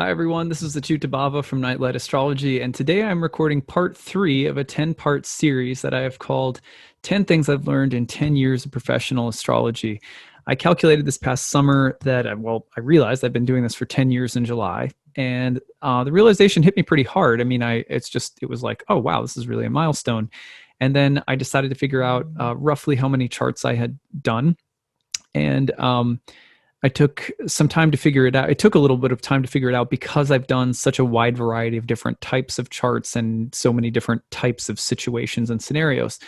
Hi, everyone. This is acyuta-bhava from Nightlight Astrology, and today I'm recording part 3 of a 10-part series that I have called 10 Things I've Learned in 10 Years of Professional Astrology. I calculated this past summer that, I realized I've been doing this for 10 years in July, and the realization hit me pretty hard. I mean, it was like, oh, wow, this is really a milestone. And then I decided to figure out roughly how many charts I had done, and I took some time to figure it out. It took a little bit of time to figure it out because I've done such a wide variety of different types of charts and so many different types of situations and scenarios.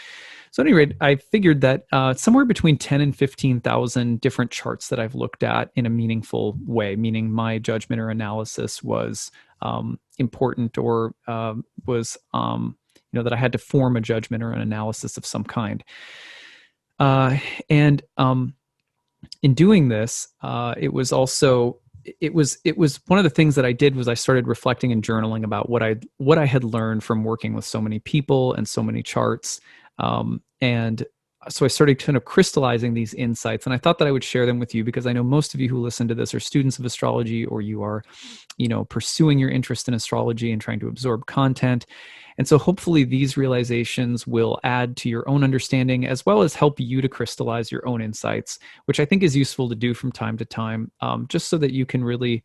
So at any rate, I figured that somewhere between 10 and 15,000 different charts that I've looked at in a meaningful way, meaning my judgment or analysis was important or that I had to form a judgment or an analysis of some kind. And in doing this, it was one of the things that I did was I started reflecting and journaling about what I had learned from working with so many people and so many charts, and so I started kind of crystallizing these insights, and I thought that I would share them with you because I know most of you who listen to this are students of astrology, or you are, pursuing your interest in astrology and trying to absorb content. And so hopefully these realizations will add to your own understanding as well as help you to crystallize your own insights, which I think is useful to do from time to time, just so that you can really,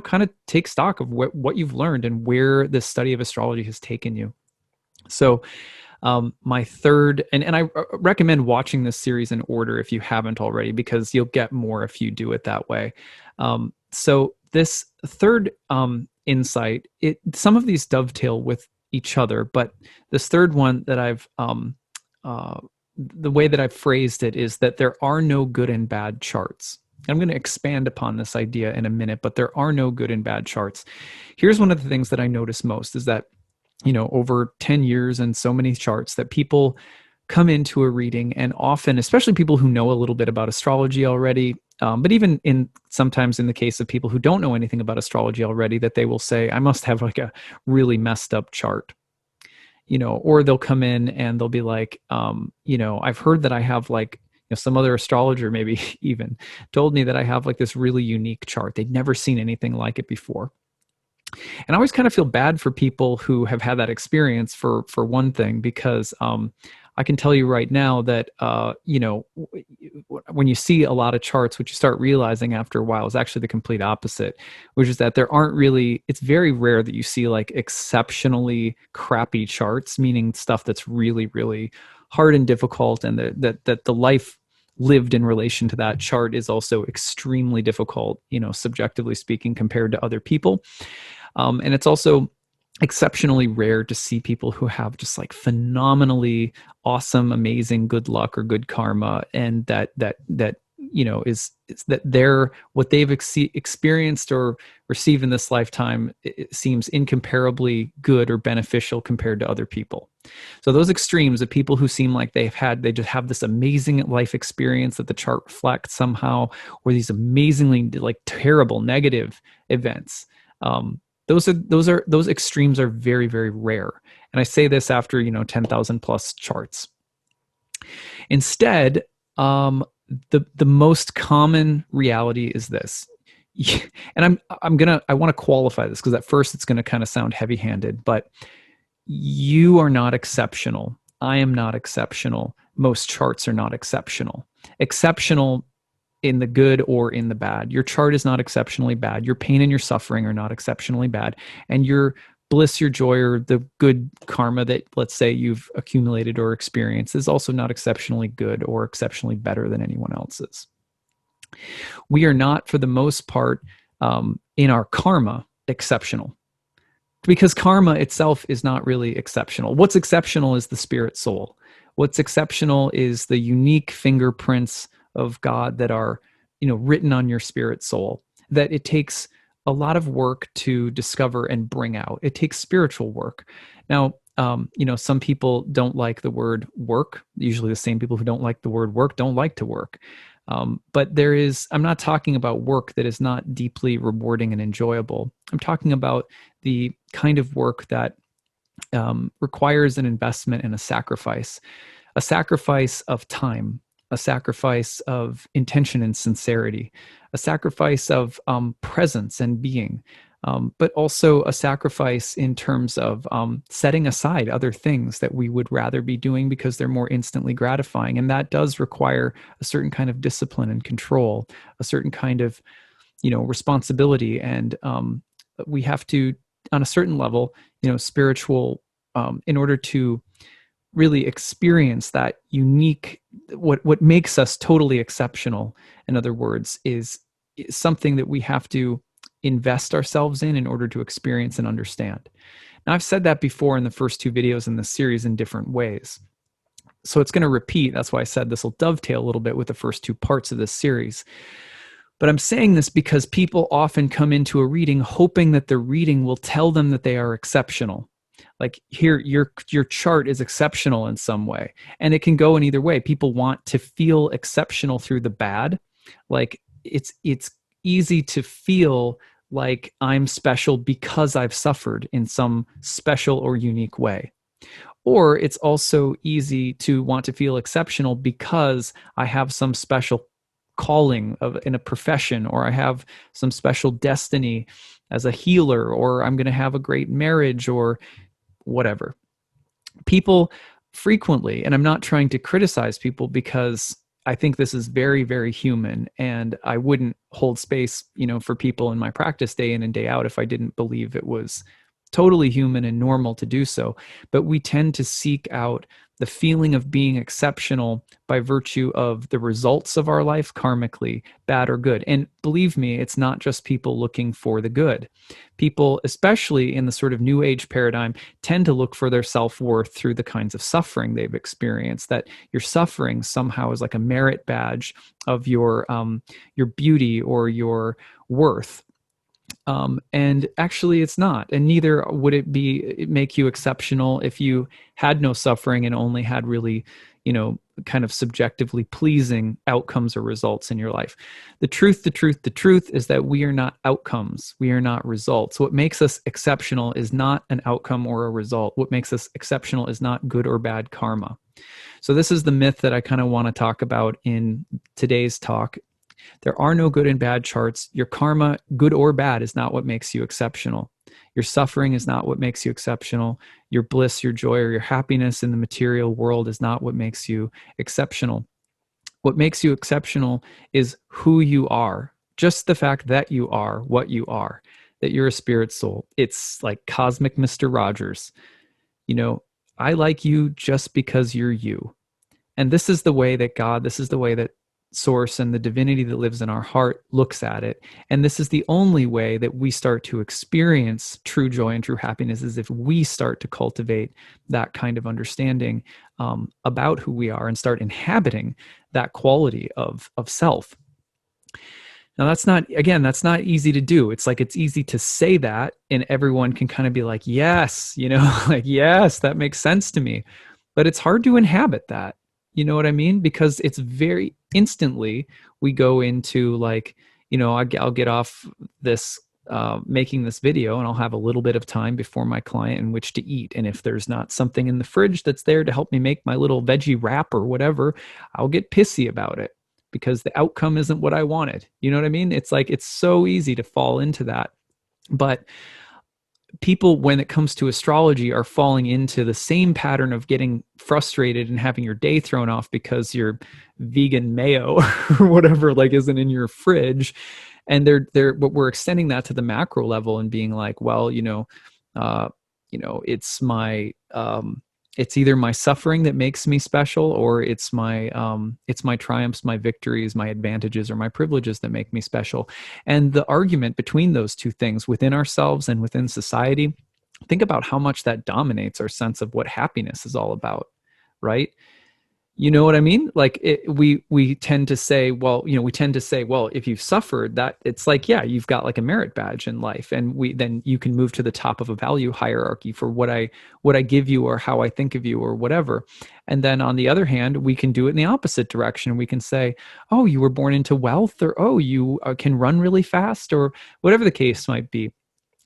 kind of take stock of what you've learned and where this study of astrology has taken you. So my third, and I recommend watching this series in order if you haven't already, because you'll get more if you do it that way. So this third insight, some of these dovetail with each other, but this third one that the way that I've phrased it is that there are no good and bad charts. I'm going to expand upon this idea in a minute, but there are no good and bad charts. Here's one of the things that I notice most is that, over 10 years and so many charts, that people come into a reading, and often, especially people who know a little bit about astrology already, but even sometimes in the case of people who don't know anything about astrology already, that they will say, I must have like a really messed up chart, or they'll come in and they'll be like, I've heard that I have like, some other astrologer maybe even told me that I have like this really unique chart. They'd never seen anything like it before. And I always kind of feel bad for people who have had that experience for one thing, because I can tell you right now that, when you see a lot of charts, what you start realizing after a while is actually the complete opposite, which is that it's very rare that you see like exceptionally crappy charts, meaning stuff that's really, really hard and difficult, and that the life lived in relation to that chart is also extremely difficult, subjectively speaking, compared to other people. And it's also exceptionally rare to see people who have just like phenomenally awesome, amazing good luck or good karma, and that is that what they've experienced or received in this lifetime, it seems incomparably good or beneficial compared to other people. So those extremes of people who seem like they just have this amazing life experience that the chart reflects somehow, or these amazingly like terrible negative events. Those extremes are very, very rare. And I say this after, 10,000 plus charts. Instead, the most common reality is this. And I want to qualify this, because at first it's going to kind of sound heavy-handed, but you are not exceptional. I am not exceptional. Most charts are not exceptional. Exceptional in the good or in the bad. Your chart is not exceptionally bad. Your pain and your suffering are not exceptionally bad. And your bliss, your joy, or the good karma that, let's say, you've accumulated or experienced is also not exceptionally good or exceptionally better than anyone else's. We are not, for the most part, in our karma, exceptional, because karma itself is not really exceptional. What's exceptional is the spirit soul. What's exceptional is the unique fingerprints of God that are, written on your spirit soul, that it takes a lot of work to discover and bring out. It takes spiritual work. Now, some people don't like the word work. Usually the same people who don't like the word work don't like to work. But I'm not talking about work that is not deeply rewarding and enjoyable. I'm talking about the kind of work that requires an investment and a sacrifice of time, a sacrifice of intention and sincerity, a sacrifice of presence and being, but also a sacrifice in terms of setting aside other things that we would rather be doing because they're more instantly gratifying. And that does require a certain kind of discipline and control, a certain kind of, responsibility. And we have to, on a certain level, spiritual, in order to really experience that unique, what makes us totally exceptional, in other words, is something that we have to invest ourselves in order to experience and understand. Now, I've said that before in the first two videos in this series in different ways. So it's going to repeat. That's why I said this will dovetail a little bit with the first two parts of this series. But I'm saying this because people often come into a reading hoping that the reading will tell them that they are exceptional. Like, here, your chart is exceptional in some way. And it can go in either way. People want to feel exceptional through the bad. Like, it's easy to feel like I'm special because I've suffered in some special or unique way. Or it's also easy to want to feel exceptional because I have some special calling in a profession, or I have some special destiny as a healer, or I'm going to have a great marriage, or whatever. People frequently, and I'm not trying to criticize people because I think this is very, very human, and I wouldn't hold space, for people in my practice day in and day out if I didn't believe it was totally human and normal to do so. But we tend to seek out the feeling of being exceptional by virtue of the results of our life karmically, bad or good. And believe me, it's not just people looking for the good. People, especially in the sort of New Age paradigm, tend to look for their self-worth through the kinds of suffering they've experienced, that your suffering somehow is like a merit badge of your beauty or your worth. And actually it's not, and neither would it make you exceptional if you had no suffering and only had really, kind of subjectively pleasing outcomes or results in your life. The truth is that we are not outcomes. We are not results. What makes us exceptional is not an outcome or a result. What makes us exceptional is not good or bad karma. So this is the myth that I kind of want to talk about in today's talk. There are no good and bad charts. Your karma, good or bad, is not what makes you exceptional. Your suffering is not what makes you exceptional. Your bliss, your joy, or your happiness in the material world is not what makes you exceptional. What makes you exceptional is who you are. Just the fact that you are what you are, that you're a spirit soul. It's like cosmic Mr. Rogers. I like you just because you're you. And this is the way that God, this is the way that Source and the divinity that lives in our heart looks at it. And this is the only way that we start to experience true joy and true happiness, is if we start to cultivate that kind of understanding about who we are and start inhabiting that quality of self. Now, that's not easy to do. It's like, it's easy to say that and everyone can kind of be like, yes, like, yes, that makes sense to me. But it's hard to inhabit that. You know what I mean? Because it's very instantly we go into like, I'll get off this making this video and I'll have a little bit of time before my client in which to eat. And if there's not something in the fridge that's there to help me make my little veggie wrap or whatever, I'll get pissy about it because the outcome isn't what I wanted. You know what I mean? It's like, it's so easy to fall into that. But people, when it comes to astrology, are falling into the same pattern of getting frustrated and having your day thrown off because your vegan mayo or whatever like isn't in your fridge. And but we're extending that to the macro level and being like, well, it's either my suffering that makes me special, or it's my triumphs, my victories, my advantages, or my privileges that make me special. And the argument between those two things within ourselves and within society, think about how much that dominates our sense of what happiness is all about, right? You know what I mean? Like we tend to say, well, if you've suffered that, it's like, yeah, you've got like a merit badge in life, and then you can move to the top of a value hierarchy for what I give you or how I think of you or whatever. And then on the other hand, we can do it in the opposite direction. We can say, oh, you were born into wealth, or oh, you can run really fast, or whatever the case might be.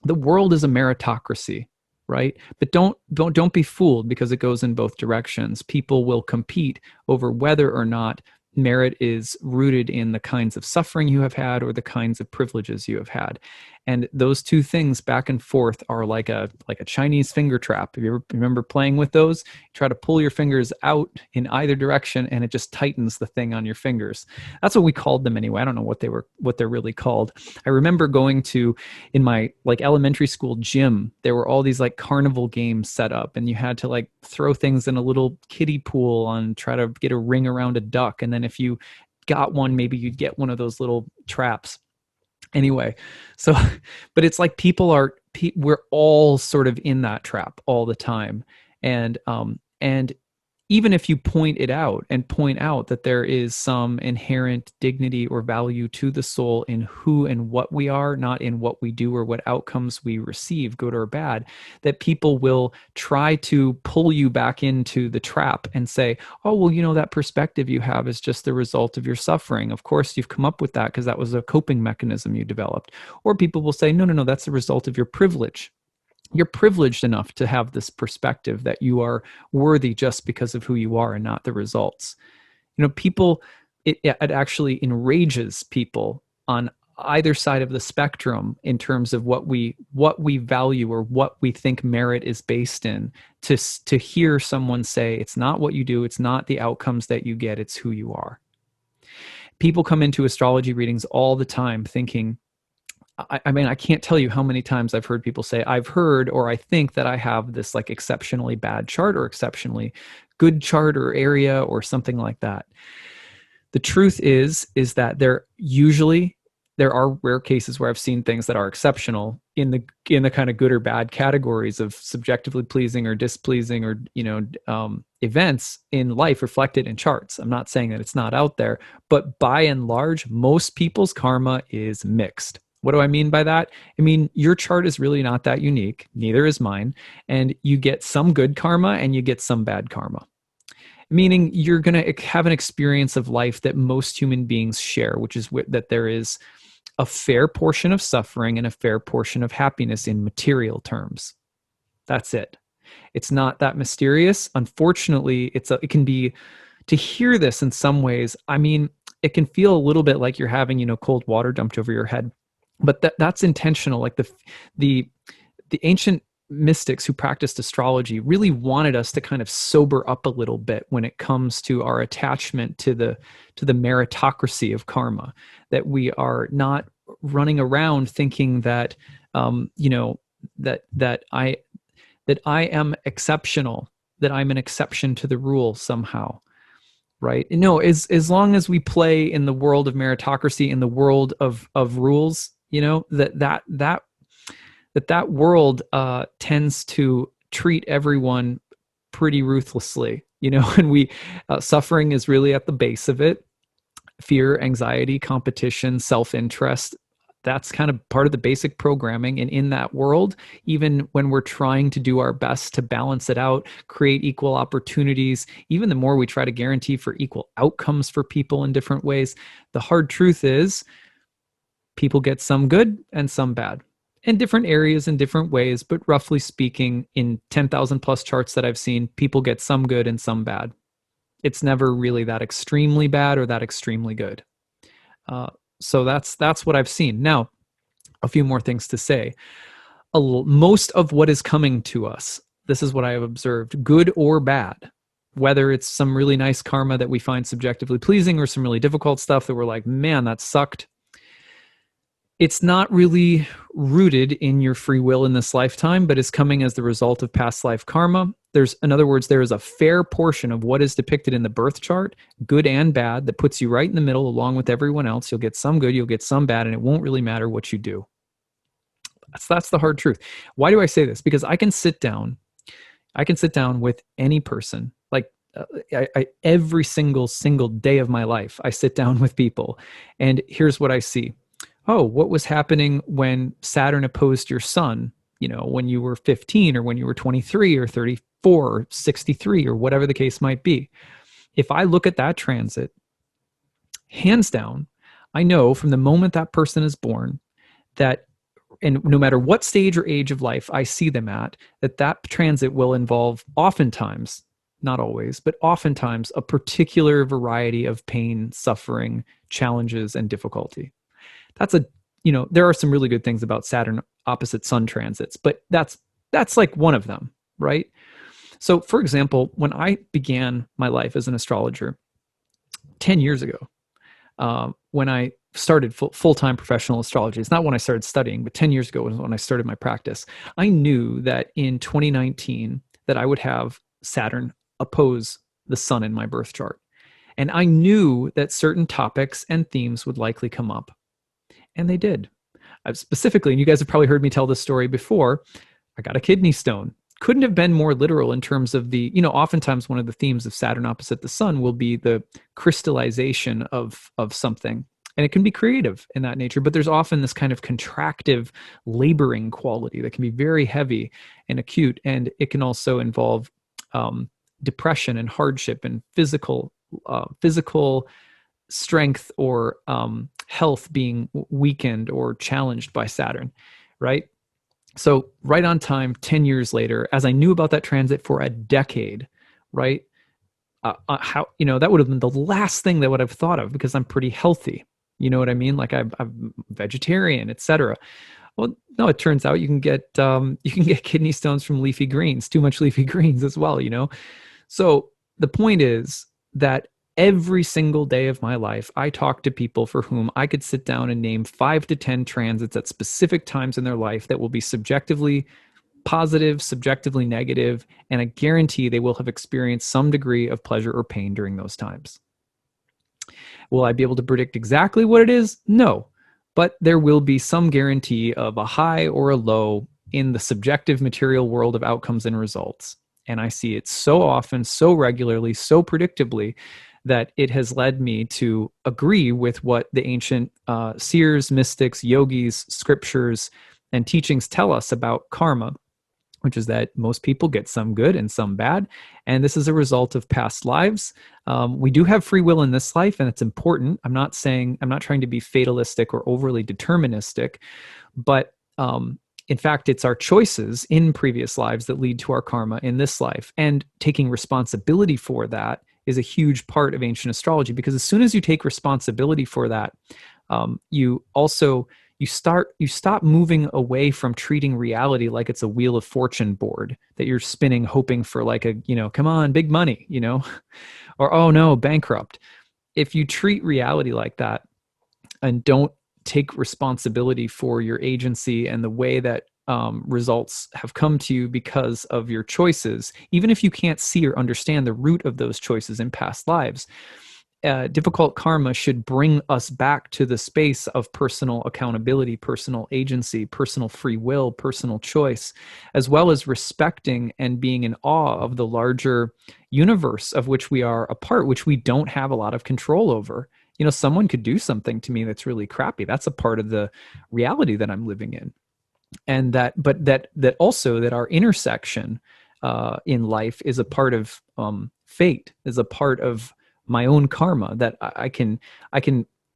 The world is a meritocracy. Right? But don't be fooled, because it goes in both directions. People will compete over whether or not merit is rooted in the kinds of suffering you have had or the kinds of privileges you have had. And those two things back and forth are like a Chinese finger trap. If you ever remember playing with those, you try to pull your fingers out in either direction and it just tightens the thing on your fingers. That's what we called them anyway. I don't know what they're really called. I remember going to, in my like elementary school gym, there were all these like carnival games set up, and you had to like throw things in a little kiddie pool and try to get a ring around a duck. And then if you got one, maybe you'd get one of those little traps. Anyway, so, but it's like we're all sort of in that trap all the time. And even if you point out that there is some inherent dignity or value to the soul in who and what we are, not in what we do or what outcomes we receive, good or bad, that people will try to pull you back into the trap and say, oh, well, that perspective you have is just the result of your suffering. Of course, you've come up with that because that was a coping mechanism you developed. Or people will say, no, that's the result of your privilege. You're privileged enough to have this perspective that you are worthy just because of who you are and not the results. People, it actually enrages people on either side of the spectrum in terms of what we value or what we think merit is based in, to hear someone say, it's not what you do, it's not the outcomes that you get, it's who you are. People come into astrology readings all the time thinking, I mean, I can't tell you how many times I've heard people say, I've heard or I think that I have this like exceptionally bad chart or exceptionally good chart or area or something like that. The truth is that there are rare cases where I've seen things that are exceptional in the kind of good or bad categories of subjectively pleasing or displeasing or events in life reflected in charts. I'm not saying that it's not out there, but by and large, most people's karma is mixed. What do I mean by that? I mean, your chart is really not that unique. Neither is mine. And you get some good karma and you get some bad karma. Meaning you're going to have an experience of life that most human beings share, which is that there is a fair portion of suffering and a fair portion of happiness in material terms. That's it. It's not that mysterious. Unfortunately, it can be, to hear this in some ways, I mean, it can feel a little bit like you're having, cold water dumped over your head. But that's intentional. Like the ancient mystics who practiced astrology really wanted us to kind of sober up a little bit when it comes to our attachment to the meritocracy of karma. That we are not running around thinking that that I am exceptional, that I'm an exception to the rule somehow. Right? No, as long as we play in the world of meritocracy, in the world of rules, that world tends to treat everyone pretty ruthlessly, and suffering is really at the base of it. Fear, anxiety, competition, self-interest. That's kind of part of the basic programming. And in that world, even when we're trying to do our best to balance it out, create equal opportunities, even the more we try to guarantee for equal outcomes for people in different ways, the hard truth is people get some good and some bad in different areas in different ways. But roughly speaking, in 10,000 plus charts that I've seen, people get some good and some bad. It's never really that extremely bad or that extremely good. So that's what I've seen. Now, a few more things to say. Most of what is coming to us, this is what I have observed, good or bad, whether it's some really nice karma that we find subjectively pleasing or some really difficult stuff that we're like, man, that sucked. It's not really rooted in your free will in this lifetime, but is coming as the result of past life karma. In other words, there is a fair portion of what is depicted in the birth chart, good and bad, that puts you right in the middle along with everyone else. You'll get some good, you'll get some bad, and it won't really matter what you do. That's the hard truth. Why do I say this? Because I can sit down with any person, like every single day of my life, I sit down with people, and here's what I see. Oh, what was happening when Saturn opposed your sun, when you were 15 or when you were 23 or 34 or 63 or whatever the case might be. If I look at that transit, hands down, I know from the moment that person is born that, and no matter what stage or age of life I see them at, that transit will involve oftentimes, not always, but oftentimes a particular variety of pain, suffering, challenges, and difficulty. That's there are some really good things about Saturn opposite Sun transits, but that's like one of them, right? So, for example, when I began my life as an astrologer 10 years ago, when I started full-time professional astrology, it's not when I started studying, but 10 years ago was when I started my practice. I knew that in 2019 that I would have Saturn oppose the Sun in my birth chart. And I knew that certain topics and themes would likely come up. And they did. Specifically, and you guys have probably heard me tell this story before, I got a kidney stone. Couldn't have been more literal in terms of oftentimes one of the themes of Saturn opposite the Sun will be the crystallization of something. And it can be creative in that nature, but there's often this kind of contractive, laboring quality that can be very heavy and acute. And it can also involve depression and hardship and physical strength or health being weakened or challenged by Saturn, right? So right on time, 10 years later, as I knew about that transit for a decade, right? That would have been the last thing that would have thought of because I'm pretty healthy. You know what I mean? Like I'm vegetarian, etc. Well, no, it turns out you can get kidney stones from leafy greens, too much leafy greens as well, So the point is that every single day of my life, I talk to people for whom I could sit down and name 5 to 10 transits at specific times in their life that will be subjectively positive, subjectively negative, and I guarantee they will have experienced some degree of pleasure or pain during those times. Will I be able to predict exactly what it is? No, but there will be some guarantee of a high or a low in the subjective material world of outcomes and results. And I see it so often, so regularly, so predictably that it has led me to agree with what the ancient seers, mystics, yogis, scriptures, and teachings tell us about karma, which is that most people get some good and some bad. And this is a result of past lives. We do have free will in this life, and it's important. I'm not trying to be fatalistic or overly deterministic, but in fact, it's our choices in previous lives that lead to our karma in this life. And taking responsibility for that is a huge part of ancient astrology, because as soon as you take responsibility for that, you stop moving away from treating reality like it's a wheel of fortune board that you're spinning, hoping for like come on, big money, or oh no, bankrupt. If you treat reality like that and don't take responsibility for your agency and the way that results have come to you because of your choices, even if you can't see or understand the root of those choices in past lives, difficult karma should bring us back to the space of personal accountability, personal agency, personal free will, personal choice, as well as respecting and being in awe of the larger universe of which we are a part, which we don't have a lot of control over. Someone could do something to me that's really crappy. That's a part of the reality that I'm living in. And that also that our intersection in life is a part of fate, is a part of my own karma, that I can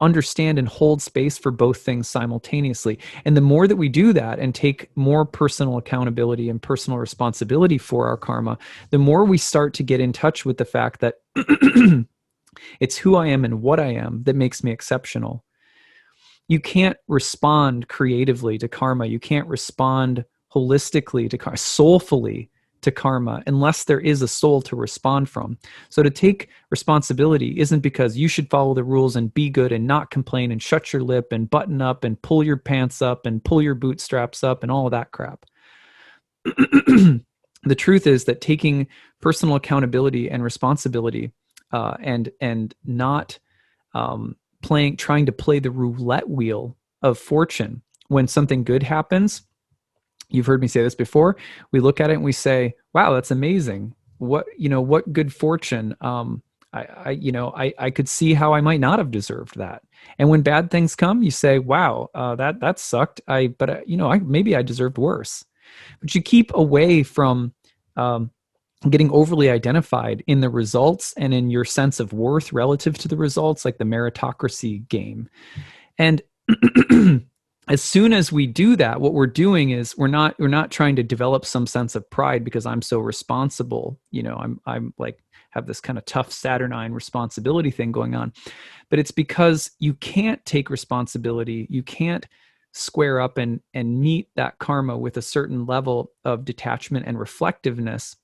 understand and hold space for both things simultaneously. And the more that we do that and take more personal accountability and personal responsibility for our karma, the more we start to get in touch with the fact that it's who I am and what I am that makes me exceptional. You can't respond creatively to karma. You can't respond holistically to karma, soulfully to karma, unless there is a soul to respond from. So to take responsibility isn't because you should follow the rules and be good and not complain and shut your lip and button up and pull your pants up and pull your bootstraps up and all of that crap. The truth is that taking personal accountability and responsibility and not trying to play the roulette wheel of fortune. When something good happens, you've heard me say this before, we look at it and we say, wow, that's amazing. What good fortune. I could see how I might not have deserved that. And when bad things come, you say, wow, that sucked. Maybe I deserved worse. But you keep away from getting overly identified in the results and in your sense of worth relative to the results, like the meritocracy game. And as soon as we do that, what we're doing is we're not trying to develop some sense of pride because I'm so responsible. I'm like have this kind of tough Saturnine responsibility thing going on, but it's because you can't take responsibility. You can't square up and meet that karma with a certain level of detachment and reflectiveness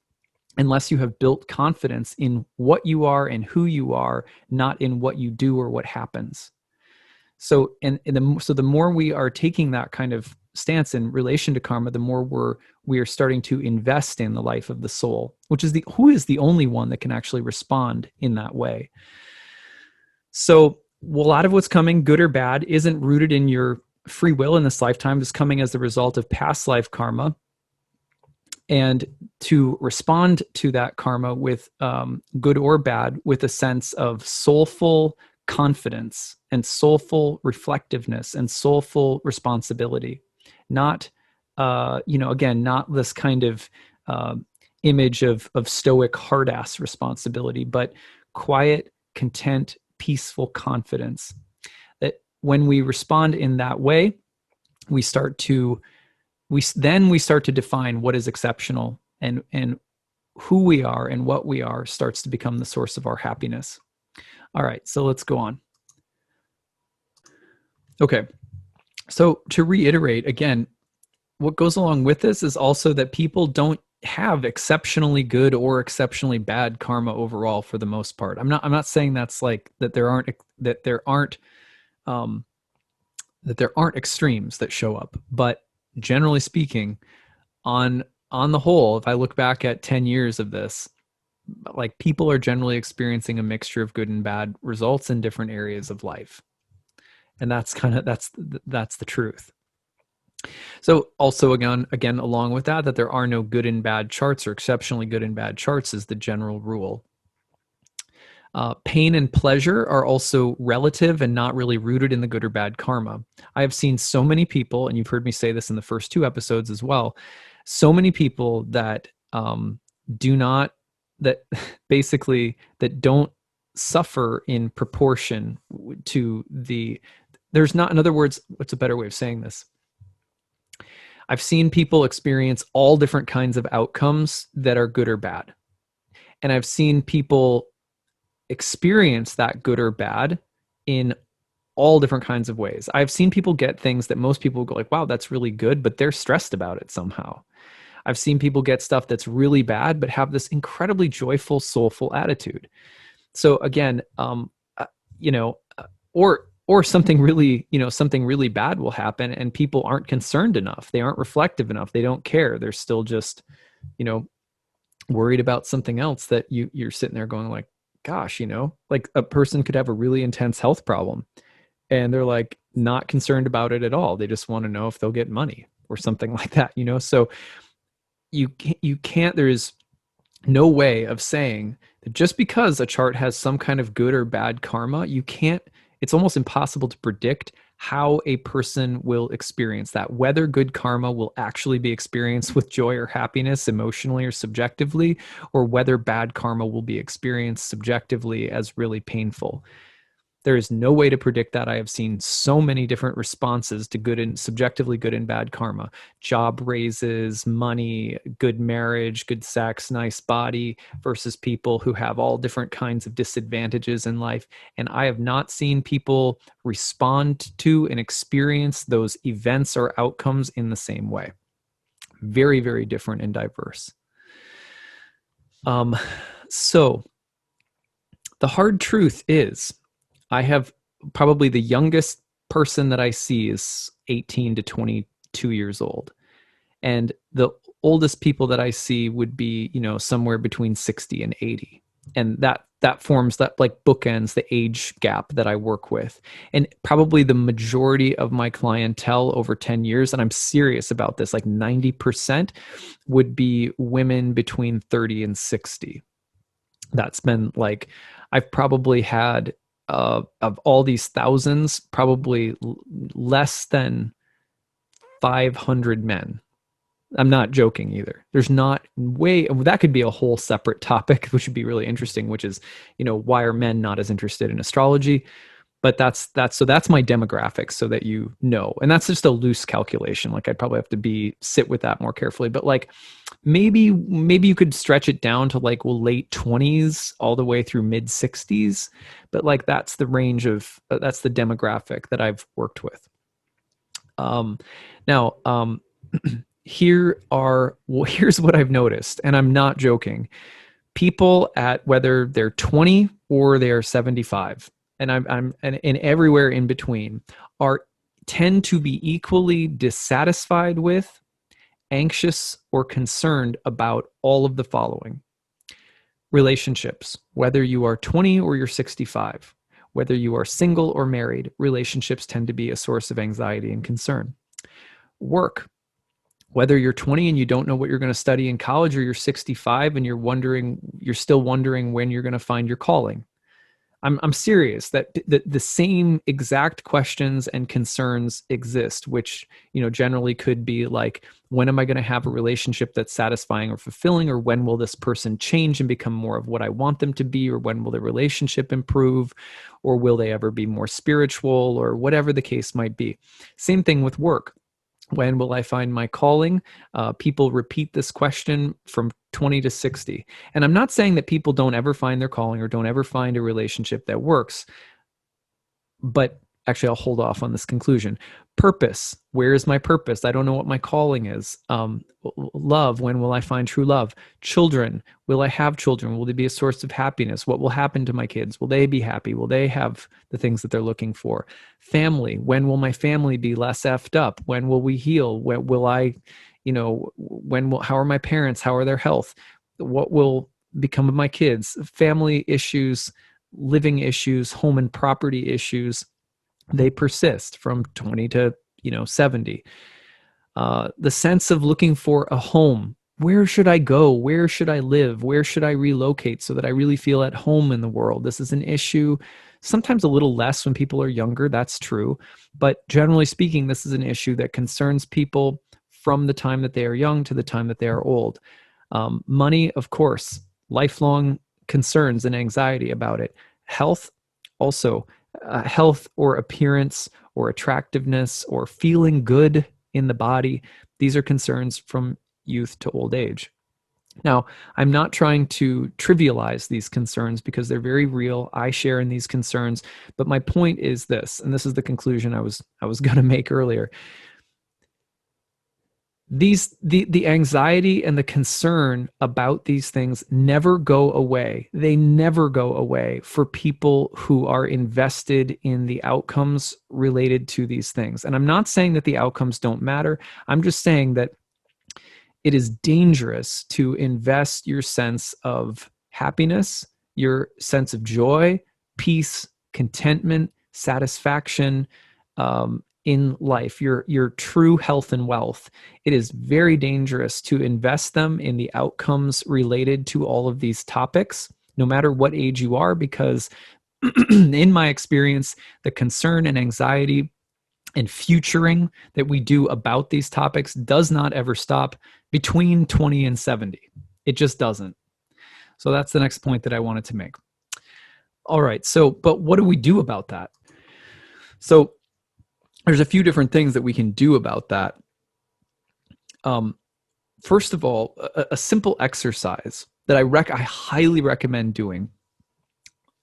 unless you have built confidence in what you are and who you are, not in what you do or what happens. So, so the more we are taking that kind of stance in relation to karma, the more we are starting to invest in the life of the soul, which is who is the only one that can actually respond in that way. So, a lot of what's coming, good or bad, isn't rooted in your free will in this lifetime. It's coming as the result of past life karma. And to respond to that karma with good or bad, with a sense of soulful confidence and soulful reflectiveness and soulful responsibility, not, again, not this kind of image of stoic hard ass responsibility, but quiet, content, peaceful confidence. That when we respond in that way, we start to define what is exceptional, and who we are and what we are starts to become the source of our happiness. All right, so let's go on. Okay, so to reiterate again, what goes along with this is also that people don't have exceptionally good or exceptionally bad karma overall for the most part. I'm not saying that's like that there aren't extremes that show up, but generally speaking, on the whole, if I look back at 10 years of this, like people are generally experiencing a mixture of good and bad results in different areas of life. And that's the truth. So also again, along with that there are no good and bad charts or exceptionally good and bad charts is the general rule. Pain and pleasure are also relative and not really rooted in the good or bad karma. I have seen so many people, and you've heard me say this in the first 2 episodes as well, so many people that that don't suffer in proportion to there's not, in other words, what's a better way of saying this? I've seen people experience all different kinds of outcomes that are good or bad. And I've seen people experience that good or bad in all different kinds of ways. I've seen people get things that most people go like, wow, that's really good, but they're stressed about it somehow. I've seen people get stuff that's really bad, but have this incredibly joyful, soulful attitude. So again, or something really bad will happen and people aren't concerned enough. They aren't reflective enough. They don't care. They're still just, worried about something else that you're sitting there going like, gosh, like a person could have a really intense health problem and they're like not concerned about it at all. They just want to know if they'll get money or something like that, So you can't, there is no way of saying that just because a chart has some kind of good or bad karma, it's almost impossible to predict how a person will experience that, whether good karma will actually be experienced with joy or happiness emotionally or subjectively, or whether bad karma will be experienced subjectively as really painful. There is no way to predict that. I have seen so many different responses to good and subjectively good and bad karma: job raises, money, good marriage, good sex, nice body, versus people who have all different kinds of disadvantages in life. And I have not seen people respond to and experience those events or outcomes in the same way. Very, very different and diverse. So the hard truth is, I have probably the youngest person that I see is 18 to 22 years old. And the oldest people that I see would be, somewhere between 60 and 80. And that forms that like bookends the age gap that I work with. And probably the majority of my clientele over 10 years, and I'm serious about this, like 90% would be women between 30 and 60. That's been like, I've probably had of all these thousands, probably less than 500 men. I'm not joking either. There's not that could be a whole separate topic, which would be really interesting, which is, why are men not as interested in astrology? But that's my demographics, so that and that's just a loose calculation. Like I'd probably have to sit with that more carefully, but like maybe you could stretch it down to like, late 20s all the way through mid 60s. But like, that's the range of, that's the demographic that I've worked with. Now, here's what I've noticed, and I'm not joking. People at whether they're 20 or they're 75, and and everywhere in between, tend to be equally dissatisfied with, anxious, or concerned about all of the following. Relationships, whether you are 20 or you're 65, whether you are single or married, relationships tend to be a source of anxiety and concern. Work, whether you're 20 and you don't know what you're going to study in college, or you're 65 and you're still wondering when you're going to find your calling. I'm serious that the same exact questions and concerns exist, which, generally could be like, when am I going to have a relationship that's satisfying or fulfilling? Or when will this person change and become more of what I want them to be? Or when will the relationship improve? Or will they ever be more spiritual? Or whatever the case might be. Same thing with work. When will I find my calling? People repeat this question from 20 to 60. And I'm not saying that people don't ever find their calling or don't ever find a relationship that works. But actually, I'll hold off on this conclusion. Purpose. Where is my purpose? I don't know what my calling is. Love. When will I find true love? Children. Will I have children? Will they be a source of happiness? What will happen to my kids? Will they be happy? Will they have the things that they're looking for? Family. When will my family be less effed up? When will we heal? When will I, how are my parents? How are their health? What will become of my kids? Family issues, living issues, home and property issues, they persist from 20 to 70. The sense of looking for a home. Where should I go? Where should I live? Where should I relocate so that I really feel at home in the world? This is an issue, sometimes a little less when people are younger, that's true. But generally speaking, this is an issue that concerns people from the time that they are young to the time that they are old. Money, of course, lifelong concerns and anxiety about it. Health, also. Health or appearance or attractiveness or feeling good in the body. These are concerns from youth to old age. Now, I'm not trying to trivialize these concerns because they're very real. I share in these concerns, but my point is this, and this is the conclusion I was going to make earlier. The anxiety and the concern about these things never go away. They never go away for people who are invested in the outcomes related to these things. And I'm not saying that the outcomes don't matter. I'm just saying that it is dangerous to invest your sense of happiness, your sense of joy, peace, contentment, satisfaction, in life, your true health and wealth. It is very dangerous to invest them in the outcomes related to all of these topics, no matter what age you are, because in my experience, the concern and anxiety and futuring that we do about these topics does not ever stop between 20 and 70. It just doesn't. So that's the next point that I wanted to make. All right. So, but what do we do about that? So there's a few different things that we can do about that. First of all, a simple exercise that I highly recommend doing.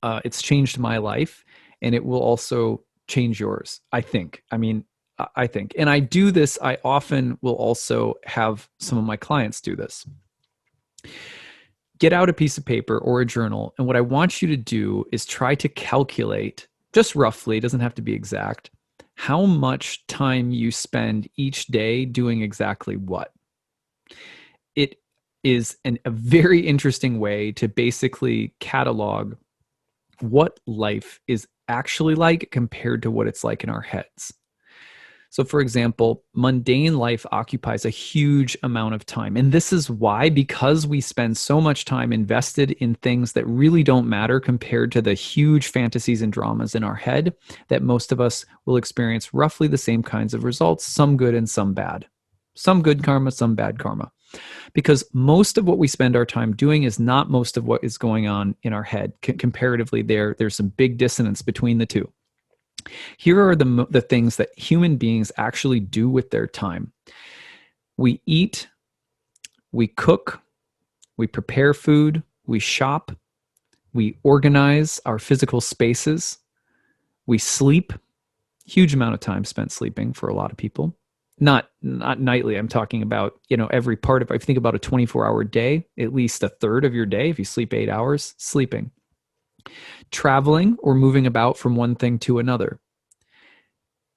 It's changed my life, and it will also change yours, I think. I think. And I do this, I often will also have some of my clients do this. Get out a piece of paper or a journal, and what I want you to do is try to calculate, just roughly, it doesn't have to be exact, how much time you spend each day doing exactly what. It is a very interesting way to basically catalog what life is actually like compared to what it's like in our heads. So, for example, mundane life occupies a huge amount of time. And this is why, because we spend so much time invested in things that really don't matter compared to the huge fantasies and dramas in our head, that most of us will experience roughly the same kinds of results, some good and some bad. Some good karma, some bad karma. Because most of what we spend our time doing is not most of what is going on in our head. Comparatively, there's some big dissonance between the two. Here are the things that human beings actually do with their time. We eat, we cook, we prepare food, we shop, we organize our physical spaces, we sleep, Huge amount of time spent sleeping for a lot of people. Not nightly. I'm talking about, every part of, if you think about a 24-hour day, at least a third of your day, if you sleep 8 hours, sleeping. Traveling or moving about from one thing to another.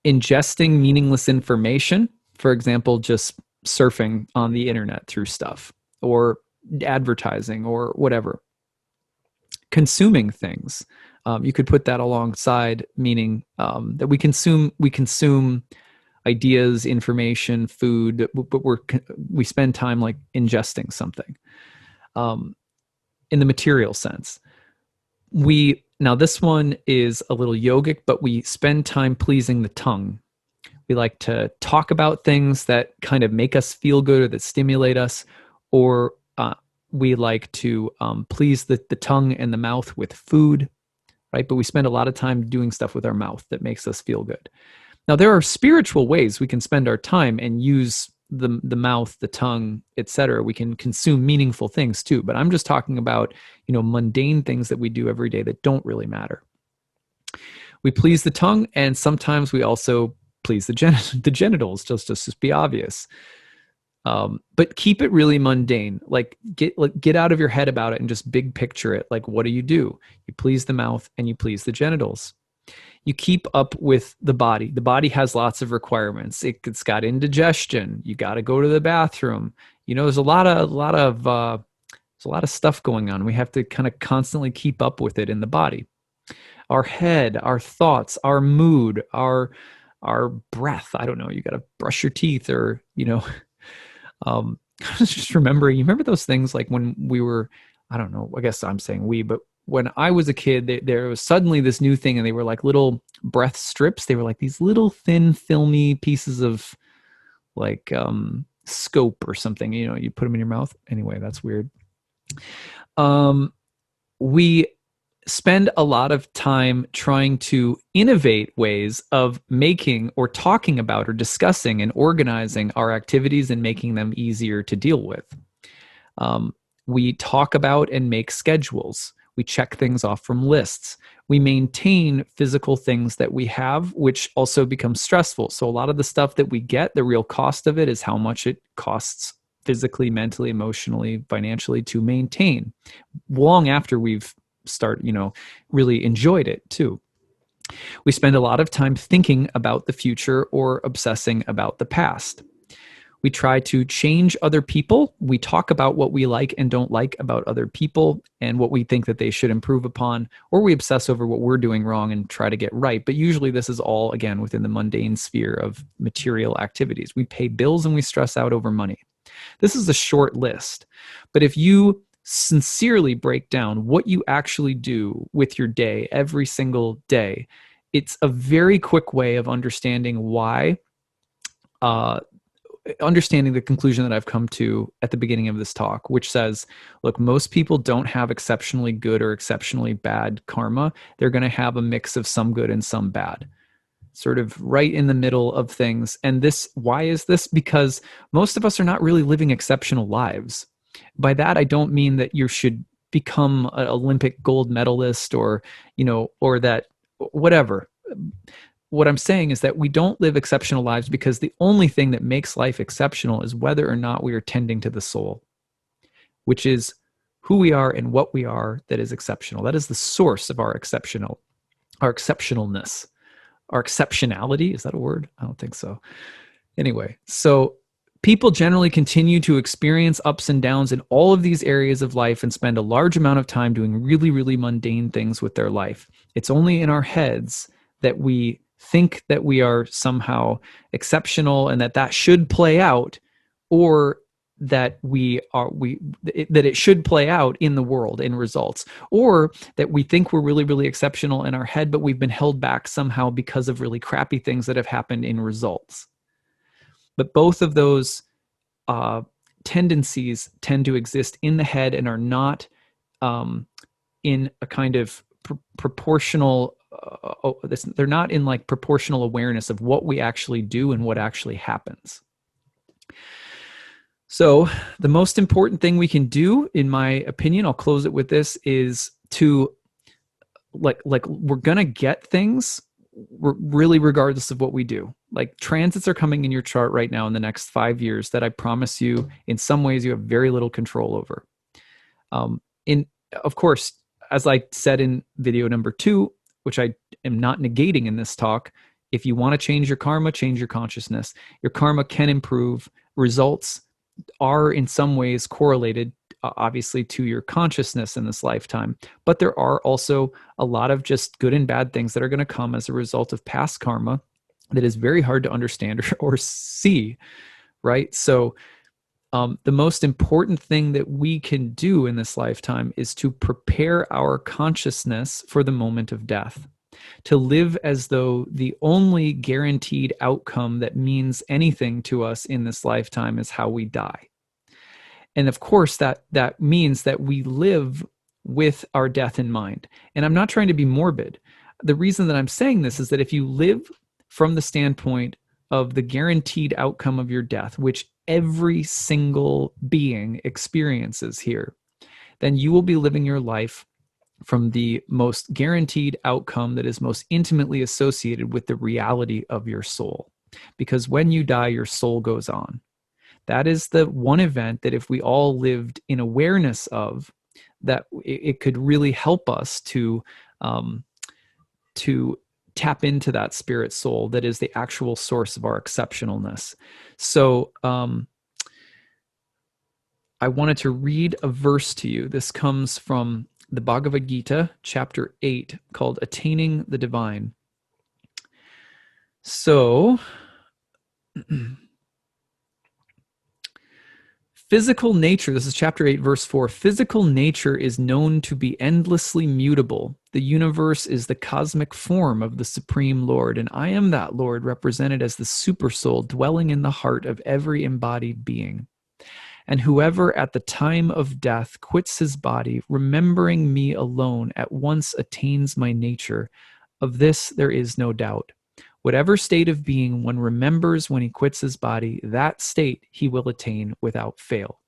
Ingesting meaningless information, for example, just surfing on the internet through stuff or advertising or whatever. Consuming things. You could put that alongside, meaning that we consume ideas, information, food, but we spend time like ingesting something. In the material sense, now this one is a little yogic, but we spend time pleasing the tongue. We like to talk about things that kind of make us feel good or that stimulate us, or we like to please the tongue and the mouth with food, right? But we spend a lot of time doing stuff with our mouth that makes us feel good. Now, there are spiritual ways we can spend our time and use the mouth, the tongue, etc. We can consume meaningful things too, but I'm just talking about, mundane things that we do every day that don't really matter. We please the tongue, and sometimes we also please the genitals, just to be obvious. But keep it really mundane. Get out of your head about it and just big picture it. Like, what do? You please the mouth and you please the genitals. You keep up with the body. The body has lots of requirements. It's got indigestion. You got to go to the bathroom. There's a lot of stuff going on. We have to kind of constantly keep up with it in the body. Our head, our thoughts, our mood, our breath. I don't know. You got to brush your teeth, or I was just remembering. You remember those things like when we were, I don't know. I guess I'm saying we, but when I was a kid, there was suddenly this new thing, and they were like little breath strips. They were like these little thin, filmy pieces of like scope or something. You put them in your mouth. Anyway, that's weird. We spend a lot of time trying to innovate ways of making or talking about or discussing and organizing our activities and making them easier to deal with. We talk about and make schedules. We check things off from lists. We maintain physical things that we have, which also becomes stressful. So a lot of the stuff that we get, the real cost of it is how much it costs physically, mentally, emotionally, financially to maintain long after we've really enjoyed it too. We spend a lot of time thinking about the future or obsessing about the past. We try to change other people. We talk about what we like and don't like about other people and what we think that they should improve upon, or we obsess over what we're doing wrong and try to get right. But usually this is all, again, within the mundane sphere of material activities. We pay bills and we stress out over money. This is a short list, but if you sincerely break down what you actually do with your day every single day, it's a very quick way of understanding why understanding the conclusion that I've come to at the beginning of this talk, which says, look, most people don't have exceptionally good or exceptionally bad karma. They're going to have a mix of some good and some bad, sort of right in the middle of things. And why is this? Because most of us are not really living exceptional lives. By that, I don't mean that you should become an Olympic gold medalist or that whatever. What I'm saying is that we don't live exceptional lives because the only thing that makes life exceptional is whether or not we are tending to the soul, which is who we are and what we are that is exceptional. That is the source of our exceptionalness, our exceptionality. Is that a word? I don't think so. Anyway, so people generally continue to experience ups and downs in all of these areas of life and spend a large amount of time doing really, really mundane things with their life. It's only in our heads that we think that we are somehow exceptional and that should play out, or that that it should play out in the world in results, or that we think we're really, really exceptional in our head, but we've been held back somehow because of really crappy things that have happened in results. But both of those tendencies tend to exist in the head and are not in a kind of proportional they're not in like proportional awareness of what we actually do and what actually happens. So the most important thing we can do, in my opinion, I'll close it with this, is to like we're going to get things really regardless of what we do. Like transits are coming in your chart right now in the next 5 years that I promise you, in some ways, you have very little control over. Of course, as I said in video number 2, which I am not negating in this talk, if you want to change your karma, change your consciousness. Your karma can improve. Results are in some ways correlated, obviously, to your consciousness in this lifetime. But there are also a lot of just good and bad things that are going to come as a result of past karma that is very hard to understand or see, right? So the most important thing that we can do in this lifetime is to prepare our consciousness for the moment of death, to live as though the only guaranteed outcome that means anything to us in this lifetime is how we die. And of course, that means that we live with our death in mind. And I'm not trying to be morbid. The reason that I'm saying this is that if you live from the standpoint of the guaranteed outcome of your death, which every single being experiences here, then you will be living your life from the most guaranteed outcome that is most intimately associated with the reality of your soul. Because when you die, your soul goes on. That is the one event that if we all lived in awareness of, that it could really help us to tap into that spirit soul that is the actual source of our exceptionalness. So I wanted to read a verse to you. This comes from the Bhagavad Gita, chapter 8, called Attaining the Divine. So, physical nature, this is chapter 8, verse 4. Physical nature is known to be endlessly mutable. The universe is the cosmic form of the Supreme Lord, and I am that Lord represented as the Supersoul dwelling in the heart of every embodied being. And whoever at the time of death quits his body, remembering me alone, at once attains my nature. Of this there is no doubt. Whatever state of being one remembers when he quits his body, that state he will attain without fail.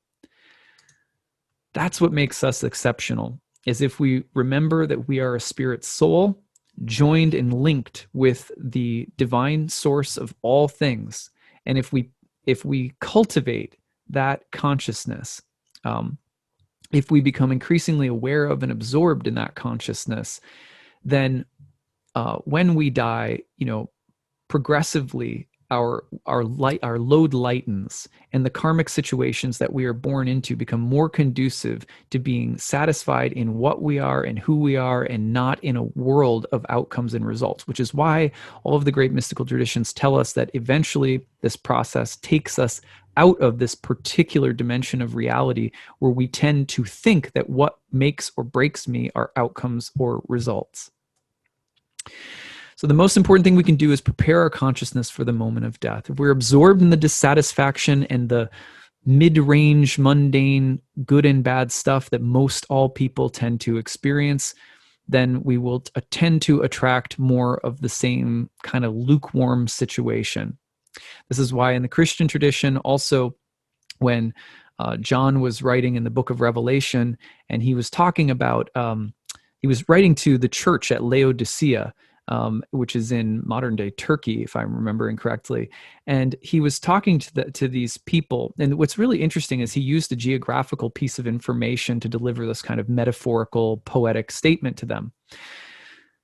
That's what makes us exceptional, is if we remember that we are a spirit soul, joined and linked with the divine source of all things. And if we cultivate that consciousness, if we become increasingly aware of and absorbed in that consciousness, then when we die, progressively our load lightens, and the karmic situations that we are born into become more conducive to being satisfied in what we are and who we are, and not in a world of outcomes and results, which is why all of the great mystical traditions tell us that eventually this process takes us out of this particular dimension of reality where we tend to think that what makes or breaks me are outcomes or results. So the most important thing we can do is prepare our consciousness for the moment of death. If we're absorbed in the dissatisfaction and the mid-range, mundane, good and bad stuff that most all people tend to experience, then we will tend to attract more of the same kind of lukewarm situation. This is why in the Christian tradition, also when John was writing in the book of Revelation, and he was talking about, he was writing to the church at Laodicea, which is in modern day Turkey, if I'm remembering correctly. And he was talking to these people. And what's really interesting is he used a geographical piece of information to deliver this kind of metaphorical, poetic statement to them.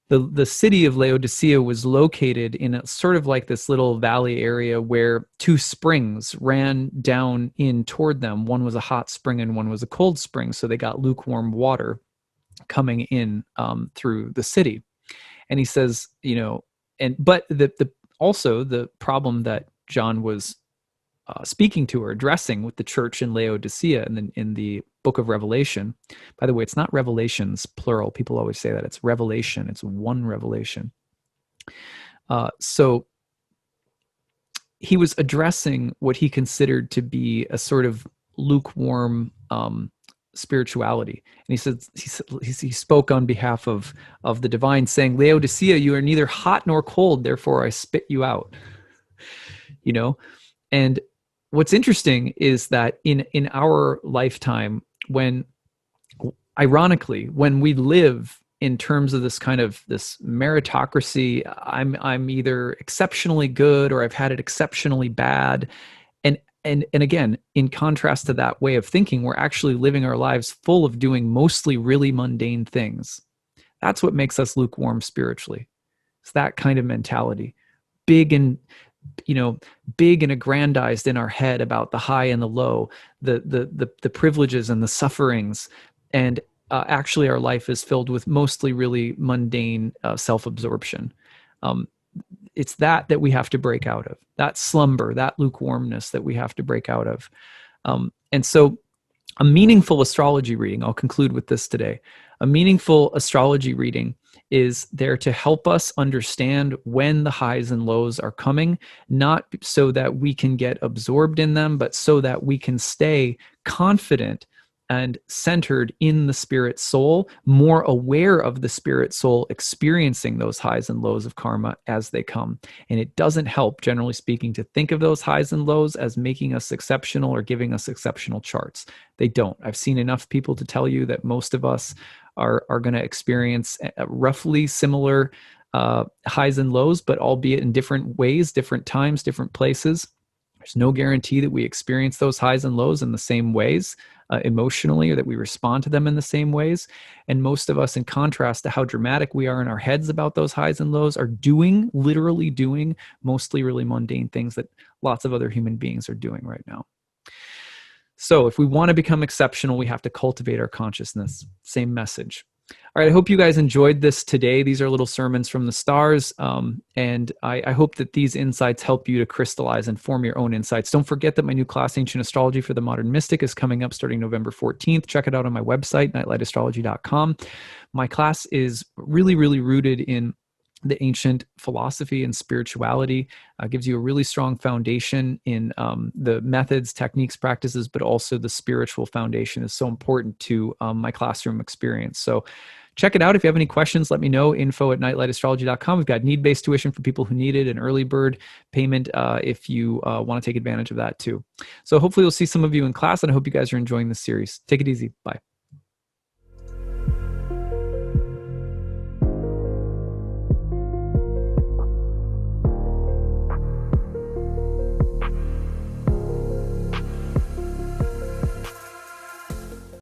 The city of Laodicea was located in a sort of like this little valley area where two springs ran down in toward them. One was a hot spring and one was a cold spring. So they got lukewarm water coming in through the city. And he says, but also the problem that John was speaking to or addressing with the church in Laodicea and then in the book of Revelation. By the way, it's not Revelations, plural. People always say that. It's revelation. It's one revelation. So he was addressing what he considered to be a sort of lukewarm spirituality. And he spoke on behalf of the divine, saying, Laodicea, you are neither hot nor cold, therefore I spit you out. And what's interesting is that in our lifetime, ironically, when we live in terms of this kind of this meritocracy. I'm either exceptionally good or I've had it exceptionally bad. And again, in contrast to that way of thinking, we're actually living our lives full of doing mostly really mundane things. That's what makes us lukewarm spiritually. It's that kind of mentality. Big and big and aggrandized in our head about the high and the low, the privileges and the sufferings, and actually our life is filled with mostly really mundane self-absorption. It's that we have to break out of, that slumber, that lukewarmness that we have to break out of. And so a meaningful astrology reading, I'll conclude with this today. A meaningful astrology reading is there to help us understand when the highs and lows are coming, not so that we can get absorbed in them, but so that we can stay confident and centered in the spirit soul, more aware of the spirit soul experiencing those highs and lows of karma as they come. And it doesn't help, generally speaking, to think of those highs and lows as making us exceptional or giving us exceptional charts. They don't. I've seen enough people to tell you that most of us are going to experience roughly similar highs and lows, but albeit in different ways, different times, different places. There's no guarantee that we experience those highs and lows in the same ways emotionally, or that we respond to them in the same ways. And most of us, in contrast to how dramatic we are in our heads about those highs and lows, are literally doing mostly really mundane things that lots of other human beings are doing right now. So if we want to become exceptional, we have to cultivate our consciousness. Same message. All right, I hope you guys enjoyed this today. These are little sermons from the stars, and I hope that these insights help you to crystallize and form your own insights. Don't forget that my new class, Ancient Astrology for the Modern Mystic, is coming up starting November 14th. Check it out on my website, nightlightastrology.com. My class is really, really rooted in the ancient philosophy and spirituality. Gives you a really strong foundation in the methods, techniques, practices, but also the spiritual foundation is so important to my classroom experience. So check it out. If you have any questions, let me know. info@nightlightastrology.com. We've got need-based tuition for people who need it, and early bird payment if you want to take advantage of that too. So hopefully we'll see some of you in class, and I hope you guys are enjoying this series. Take it easy. Bye.